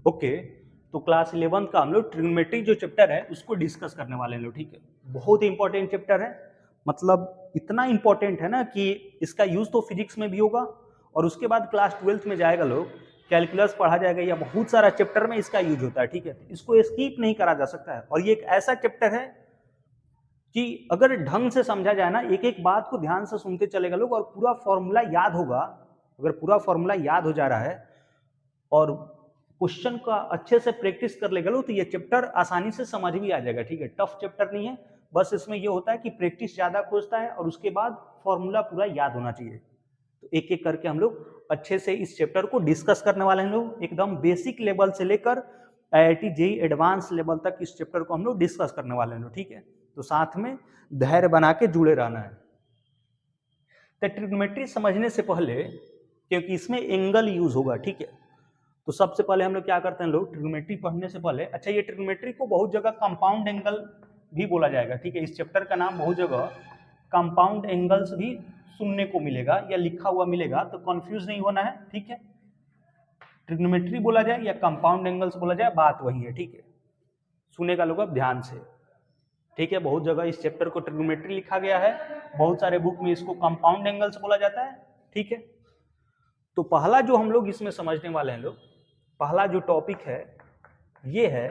Okay, तो class 11 का हम लोग ट्रिग्नोमेट्री जो चैप्टर है उसको डिस्कस करने वाले हैं लोग, ठीक है। बहुत ही इंपॉर्टेंट चैप्टर है, मतलब इतना इंपॉर्टेंट है ना कि इसका यूज तो फिजिक्स में भी होगा और उसके बाद क्लास 12th में जाएगा लोग, कैलकुलस पढ़ा जाएगा या बहुत सारा चैप्टर में इसका यूज होता है, ठीक है। इसको स्किप नहीं करा जा सकता है और ये एक ऐसा चैप्टर है कि अगर ढंग से समझा जाए ना, एक एक बात को ध्यान से सुनते चलेगा लोग और पूरा फॉर्मूला याद होगा, अगर पूरा फॉर्मूला याद हो जा रहा है और क्वेश्चन का अच्छे से प्रैक्टिस कर लेगा लोग, तो ये चैप्टर आसानी से समझ भी आ जाएगा, ठीक है। टफ चैप्टर नहीं है, बस इसमें ये होता है कि प्रैक्टिस ज्यादा खोजता है और उसके बाद फॉर्मूला पूरा याद होना चाहिए। तो एक एक करके हम लोग अच्छे से इस चैप्टर को डिस्कस करने वाले हैं लोग, एकदम बेसिक लेवल से लेकर IIT JEE एडवांस लेवल तक इस चैप्टर को हम लोग डिस्कस करने वाले हैं लोग, ठीक है। तो साथ में धैर्य बना के जुड़े रहना है। तो ट्रिग्नोमेट्री समझने से पहले, क्योंकि इसमें एंगल यूज होगा, ठीक है, तो सबसे पहले हम लोग क्या करते हैं लोग, ट्रिग्नोमेट्री पढ़ने से पहले, अच्छा ये ट्रिग्नोमेट्री को बहुत जगह कंपाउंड एंगल भी बोला जाएगा, ठीक है। इस चैप्टर का नाम बहुत जगह कंपाउंड एंगल्स भी सुनने को मिलेगा या लिखा हुआ मिलेगा, तो कंफ्यूज नहीं होना है, ठीक है। ट्रिग्नोमेट्री बोला जाए या कंपाउंड एंगल्स बोला जाए, बात वही है, ठीक है। सुनेगा लोग अब ध्यान से, ठीक है। बहुत जगह इस चैप्टर को ट्रिग्नोमेट्री लिखा गया है, बहुत सारे बुक में इसको कंपाउंड एंगल्स बोला जाता है, ठीक है। तो पहला जो हम लोग इसमें समझने वाले हैं लोग, पहला जो टॉपिक है ये है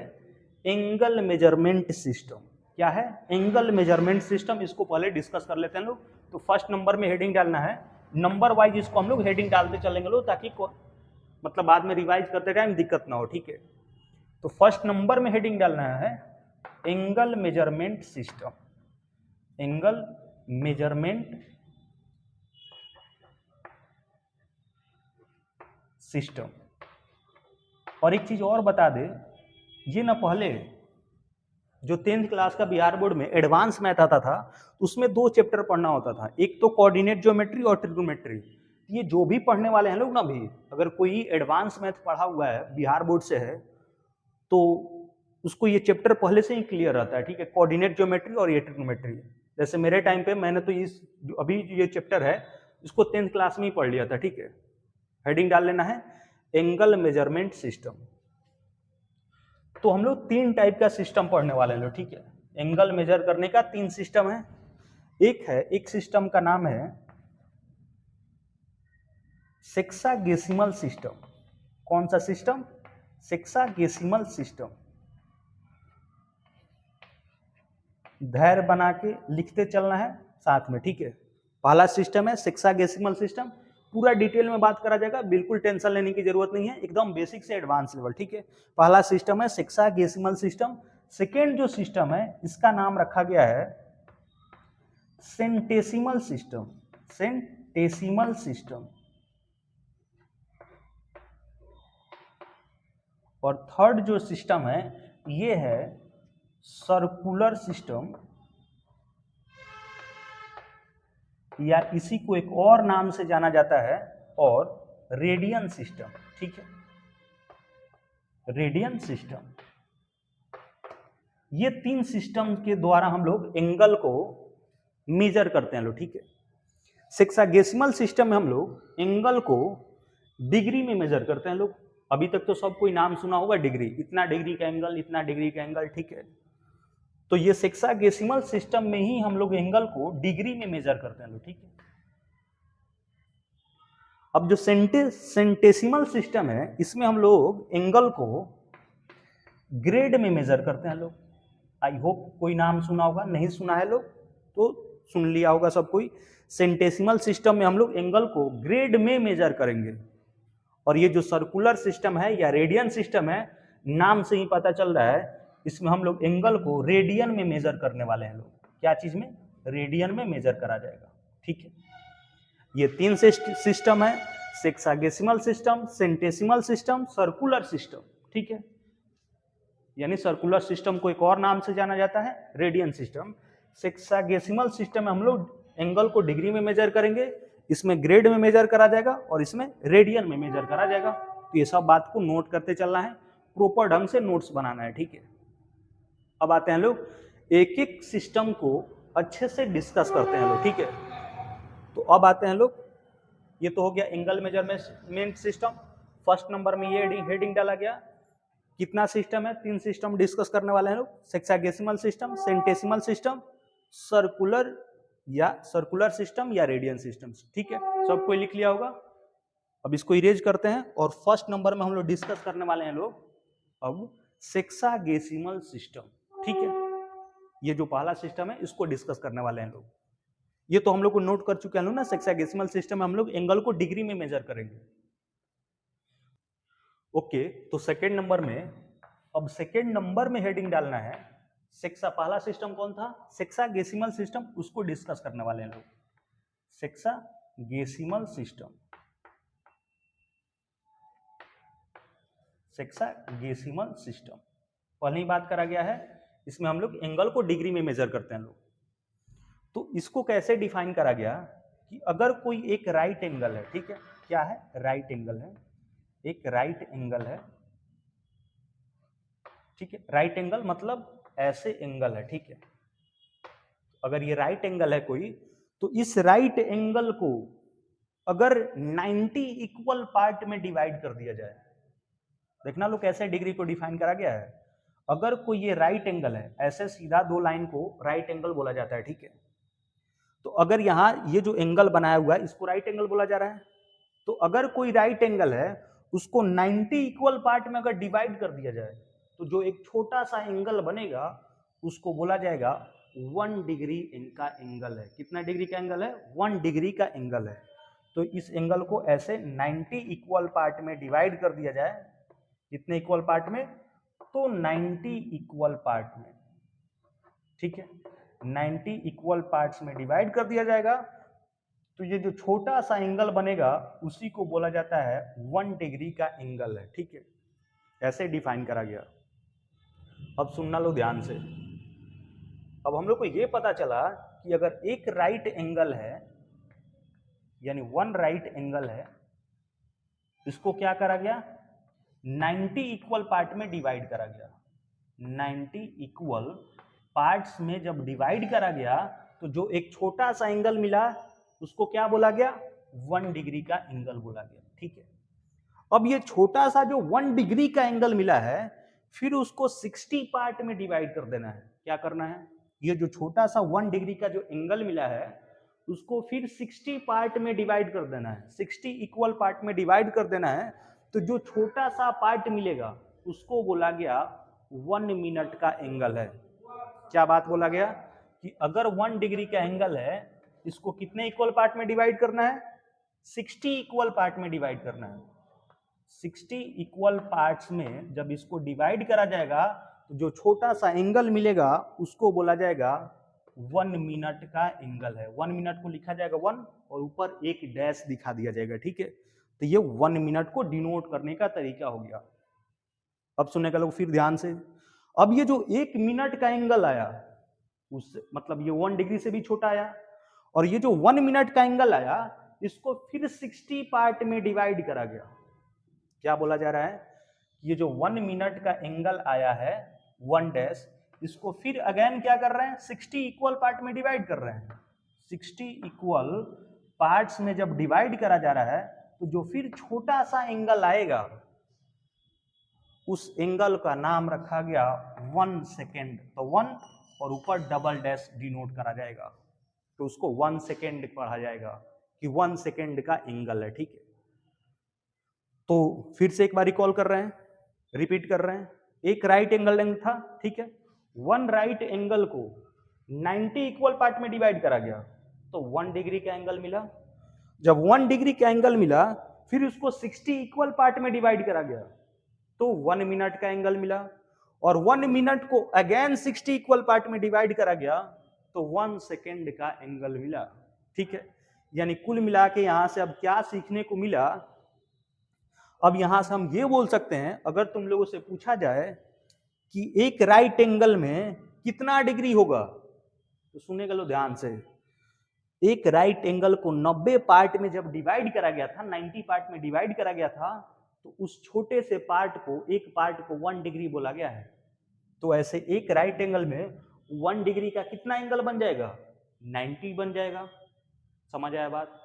एंगल मेजरमेंट सिस्टम। क्या है? Angle measurement system. इसको पहले डिस्कस कर लेते हैं लोग। तो फर्स्ट नंबर में हेडिंग डालना है, नंबर वाइज इसको हम लोग हेडिंग डालते चलेंगे लोग, ताकि मतलब बाद में रिवाइज करते टाइम दिक्कत ना हो, ठीक है। तो फर्स्ट नंबर में हेडिंग डालना है angle measurement system. Angle measurement system. और एक चीज और बता दे, ये ना पहले जो 10th क्लास का बिहार बोर्ड में एडवांस मैथ आता था, उसमें 2 चैप्टर पढ़ना होता था, एक तो कोऑर्डिनेट ज्योमेट्री और ट्रिग्नोमेट्री। ये जो भी पढ़ने वाले हैं लोग ना, भी अगर कोई एडवांस मैथ पढ़ा हुआ है, बिहार बोर्ड से है, तो उसको ये चैप्टर पहले से ही क्लियर रहता है, ठीक है। कोऑर्डिनेट ज्योमेट्री और ये ट्रिग्नोमेट्री। जैसे मेरे टाइम पे मैंने तो इस अभी ये चैप्टर है इसको 10th क्लास में ही पढ़ लिया था, ठीक है। हेडिंग डाल लेना है एंगल मेजरमेंट सिस्टम। तो हम लोग 3 टाइप का सिस्टम पढ़ने वाले हैं, ठीक है। एंगल मेजर करने का 3 सिस्टम है। एक सिस्टम का नाम है सेक्सागेसिमल सिस्टम। कौन सा सिस्टम? सेक्सागेसिमल सिस्टम। धैर्य बना के लिखते चलना है साथ में, ठीक है। पहला सिस्टम है सेक्सागेसिमल सिस्टम। पूरा डिटेल में बात करा जाएगा, बिल्कुल टेंशन लेने की जरूरत नहीं है, एकदम बेसिक से एडवांस लेवल, ठीक है। पहला सिस्टम है सेक्सागेसिमल सिस्टम। सेकेंड जो सिस्टम है इसका नाम रखा गया है सेंटेसिमल सिस्टम। Centesimal system. और थर्ड जो सिस्टम है ये है सर्कुलर सिस्टम, या इसी को एक और नाम से जाना जाता है और रेडियन सिस्टम, ठीक है। Radian system. ये 3 सिस्टम के द्वारा हम लोग एंगल को मेजर करते हैं लोग, ठीक है। सेक्सागेसिमल सिस्टम में हम लोग एंगल को डिग्री में मेजर करते हैं लोग। अभी तक तो सब कोई नाम सुना होगा डिग्री, इतना डिग्री का एंगल, इतना डिग्री का एंगल, ठीक है। तो ये सेक्सागेसिमल सिस्टम में ही हम लोग एंगल को डिग्री में मेजर करते हैं लोग, ठीक है। अब जो सेंटेसिमल सिस्टम है इसमें हम लोग एंगल को ग्रेड में मेजर करते हैं लोग। आई होप कोई नाम सुना होगा, नहीं सुना है लोग तो सुन लिया होगा सब कोई। सेंटेसिमल सिस्टम में हम लोग एंगल को ग्रेड में मेजर करेंगे। और ये जो सर्कुलर सिस्टम है या रेडियन सिस्टम है, नाम से ही पता चल रहा है, इसमें हम लोग एंगल को रेडियन में मेजर करने वाले हैं लोग। क्या चीज में? रेडियन में मेजर करा जाएगा, ठीक है। ये 3 सिस्टम है, सेक्सागेसिमल system, centesimal system, circular system, ठीक है। यानी सर्कुलर सिस्टम को एक और नाम से जाना जाता है रेडियन सिस्टम। सेक्सागेसिमल सिस्टम में हम लोग एंगल को डिग्री में मेजर करेंगे, इसमें ग्रेड में मेजर करा जाएगा और इसमें रेडियन में मेजर करा जाएगा। तो ये सब बात को नोट करते चलना है, प्रॉपर ढंग से नोट्स बनाना है, ठीक है। अब आते हैं लोग एक एक सिस्टम को अच्छे से डिस्कस करते हैं लोग, ठीक है। तो अब आते हैं लोग, ये तो हो गया angle measurement system. First number में ये हेडिंग डाला गया कितना सिस्टम है? 3 सिस्टम डिस्कस करने वाले हैं लोग, सेक्सागेसिमल system, centesimal system, circular system या रेडियन सिस्टम। ठीक है, सब कोई लिख लिया होगा। अब इसको इरेज करते हैं और फर्स्ट नंबर में हम लोग डिस्कस करने वाले हैं लोग अब सेक्सागेसिमल सिस्टम। ठीक है, ये जो पहला सिस्टम है इसको डिस्कस करने वाले हैं लोग। ये तो हम लोग को नोट कर चुके हैं ना, सेक्सागेसिमल सिस्टम में हम लोग एंगल को डिग्री में मेजर करेंगे। ओके, तो सेकेंड नंबर में, अब सेकेंड नंबर में हेडिंग डालना है पहला सिस्टम कौन था? सेक्सागेसिमल सिस्टम, उसको डिस्कस करने वाले हैं लोग। सेक्सागेसिमल सिस्टम, सेक्सागेसिमल सिस्टम पहले ही बात करा गया है, इसमें हम लोग एंगल को डिग्री में मेजर करते हैं लोग। तो इसको कैसे डिफाइन करा गया कि अगर कोई एक राइट एंगल है, ठीक है, क्या है? राइट एंगल है, एक राइट एंगल है, ठीक है, राइट एंगल मतलब ऐसे एंगल है, ठीक है, अगर ये राइट एंगल है कोई, तो इस राइट एंगल को अगर 90 इक्वल पार्ट में डिवाइड कर दिया जाए, देखना लो कैसे डिग्री को डिफाइन करा गया है। अगर कोई ये राइट एंगल है, ऐसे सीधा दो लाइन को राइट एंगल बोला जाता है, ठीक है, तो अगर यहाँ ये जो एंगल बनाया हुआ है इसको राइट एंगल बोला जा रहा है, तो अगर कोई राइट एंगल है उसको 90 इक्वल पार्ट में अगर डिवाइड कर दिया जाए तो जो एक छोटा सा एंगल बनेगा उसको बोला जाएगा 1 डिग्री इनका एंगल है। कितना डिग्री का एंगल है? 1 डिग्री का एंगल है। तो इस एंगल को ऐसे 90 इक्वल पार्ट में डिवाइड कर दिया जाए, कितने इक्वल पार्ट में? तो 90 इक्वल पार्ट में, ठीक है, 90 इक्वल पार्ट्स में डिवाइड कर दिया जाएगा, तो ये जो छोटा सा एंगल बनेगा उसी को बोला जाता है 1 डिग्री का एंगल है। ठीक है, ऐसे डिफाइन करा गया। अब सुनना लो ध्यान से। अब हम लोग को ये पता चला कि अगर एक राइट एंगल है, यानी 1 राइट एंगल है, इसको क्या करा गया? 90 इक्वल पार्ट में डिवाइड करा गया। 90 इक्वल पार्ट्स में जब डिवाइड करा गया तो जो एक छोटा सा एंगल मिला उसको क्या बोला गया? 1 डिग्री का एंगल बोला गया। ठीक है, अब ये छोटा सा जो 1 डिग्री का एंगल मिला है फिर उसको 60 पार्ट में डिवाइड कर देना है। क्या करना है? ये जो छोटा सा 1 डिग्री का जो एंगल मिला है उसको फिर 60 पार्ट में डिवाइड कर देना है। 60 इक्वल पार्ट में डिवाइड कर देना है, तो जो छोटा सा पार्ट मिलेगा उसको बोला गया 1 मिनट का एंगल है। क्या बात बोला गया? कि अगर 1 डिग्री का एंगल है, इसको कितने इक्वल पार्ट में डिवाइड करना है? 60 इक्वल पार्ट में डिवाइड करना है। 60 इक्वल पार्ट्स में जब इसको डिवाइड करा जाएगा तो जो छोटा सा एंगल मिलेगा उसको बोला जाएगा 1 मिनट का एंगल है। 1 मिनट को लिखा जाएगा 1 और ऊपर एक डैश दिखा दिया जाएगा। ठीक है, तो ये 1 मिनट को डिनोट करने का तरीका हो गया। अब सुनेगा लोग फिर ध्यान से। अब ये जो 1 मिनट का एंगल आया उस मतलब ये 1 डिग्री से भी छोटा आया, और ये जो 1 मिनट का एंगल आया इसको फिर 60 पार्ट में डिवाइड करा गया। क्या बोला जा रहा है? ये जो 1 मिनट का एंगल आया है 1 डैश, इसको फिर अगेन क्या कर रहे हैं? 60 इक्वल पार्ट में डिवाइड कर रहे हैं। 60 इक्वल पार्ट्स में जब डिवाइड करा जा रहा है तो जो फिर छोटा सा एंगल आएगा उस एंगल का नाम रखा गया 1 सेकेंड। तो 1 और ऊपर डबल डैश डिनोट करा जाएगा, तो उसको 1 सेकेंड पढ़ा जाएगा कि 1 सेकेंड का एंगल है। ठीक है, तो फिर से एक बार रिकॉल कर रहे हैं, रिपीट कर रहे हैं। एक राइट एंगल लेंथ था, ठीक है, 1 राइट एंगल को 90 इक्वल पार्ट में डिवाइड करा गया तो 1 डिग्री का एंगल मिला। जब 1 डिग्री का एंगल मिला फिर उसको 60 इक्वल पार्ट में डिवाइड करा गया तो 1 मिनट का एंगल मिला, और 1 मिनट को अगेन 60 इक्वल पार्ट में डिवाइड करा गया तो 1 सेकेंड का एंगल मिला। ठीक है, यानी कुल मिला के यहां से अब क्या सीखने को मिला? अब यहां से हम ये बोल सकते हैं, अगर तुम लोगों से पूछा जाए कि एक राइट एंगल में कितना डिग्री होगा, तो सुनेगा लो ध्यान से। एक राइट एंगल को 90 पार्ट में जब डिवाइड करा गया था, 90 पार्ट में डिवाइड करा गया था, तो उस छोटे से पार्ट को, एक पार्ट को 1 डिग्री बोला गया है। तो ऐसे एक राइट एंगल में 1 डिग्री का कितना एंगल बन जाएगा? 90 बन जाएगा। समझ आया बात?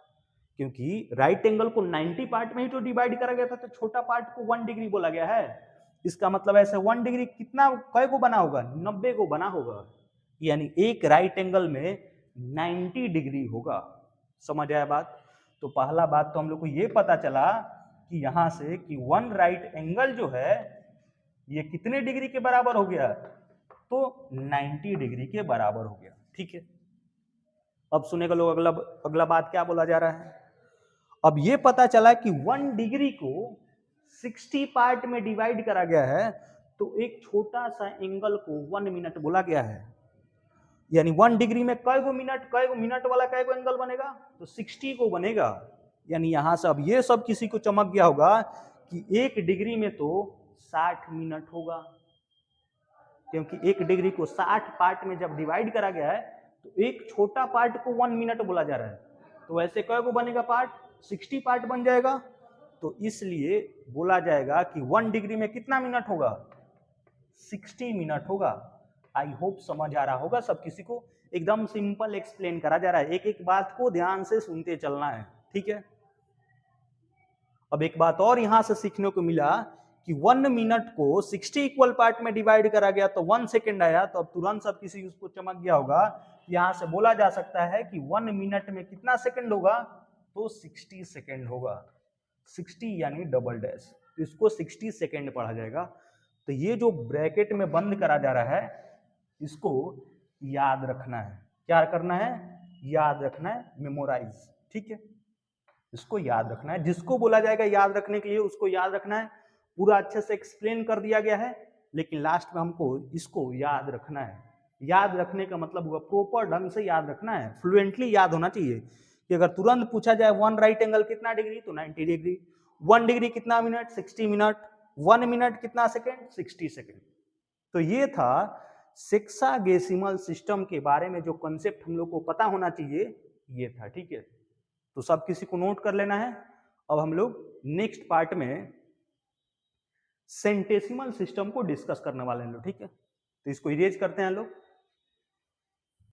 क्योंकि राइट एंगल को 90 पार्ट में ही तो डिवाइड करा गया था, तो छोटा पार्ट को 1 डिग्री बोला गया है। इसका मतलब ऐसे 1 डिग्री कितना कै को बना होगा, 90 को बना होगा, यानी एक राइट एंगल में 90 डिग्री होगा। समझ आया बात? तो पहला बात तो हम लोग को ये पता चला कि यहां से कि 1 राइट एंगल जो है ये कितने डिग्री के बराबर हो गया, तो 90 डिग्री के बराबर हो गया। ठीक है, अब सुनेगा लोग अगला बात क्या बोला जा रहा है। अब ये पता चला कि 1 डिग्री को 60 पार्ट में डिवाइड करा गया है, तो एक छोटा सा एंगल को 1 मिनट बोला गया है, यानी 1 डिग्री में कै गो मिनट वाला कै गो एंगल बनेगा, तो 60 को बनेगा। यानी यहां से अब ये सब किसी को चमक गया होगा कि 1 डिग्री में तो 60 मिनट होगा, क्योंकि 1 डिग्री को 60 पार्ट में जब डिवाइड करा गया है तो एक छोटा पार्ट को 1 मिनट बोला जा रहा है, तो ऐसे कै गो बनेगा पार्ट, 60 पार्ट बन जाएगा। तो इसलिए बोला जाएगा कि 1 डिग्री में कितना मिनट होगा, 60 मिनट होगा। आई होप समझ आ रहा होगा सब किसी को, एकदम सिंपल एक्सप्लेन करा जा रहा है, एक एक बात को ध्यान से सुनते चलना है। ठीक है, अब एक बात और यहां से सीखने को मिला कि 1 मिनट को 60 इक्वल पार्ट में डिवाइड करा गया तो 1 सेकेंड आया, तो अब तुरंत सब किसी उसको चमक गया होगा, यहां से बोला जा सकता है कि 1 मिनट में कितना सेकंड होगा, तो 60 सेकंड होगा। 60 यानी डबल डैश, तो इसको 60 सेकंड पढ़ा जाएगा। तो ये जो ब्रैकेट में बंद करा जा रहा है इसको याद रखना है। क्या करना है, याद रखना है, मेमोराइज। ठीक है, इसको याद रखना है, जिसको बोला जाएगा याद रखने के लिए उसको याद रखना है। पूरा अच्छे से एक्सप्लेन कर दिया गया है, लेकिन लास्ट में हमको इसको याद रखना है। याद रखने का मतलब हुआ प्रॉपर ढंग से याद रखना है, फ्लुएंटली याद होना चाहिए कि अगर तुरंत पूछा जाए 1 राइट एंगल कितना डिग्री, तो 90 डिग्री, 1 डिग्री कितना मिनट, 60 मिनट, 1 मिनट कितना सेकेंड, 60 सेकेंड। तो ये था सेक्सागेसिमल सिस्टम के बारे में जो कॉन्सेप्ट हम लोग को पता होना चाहिए, ये था। ठीक है, तो सब किसी को नोट कर लेना है। अब हम लोग नेक्स्ट पार्ट में सेंटेसिमल सिस्टम को डिस्कस करने वाले हैं लोग। ठीक है, तो इसको इरेज करते हैं लोग।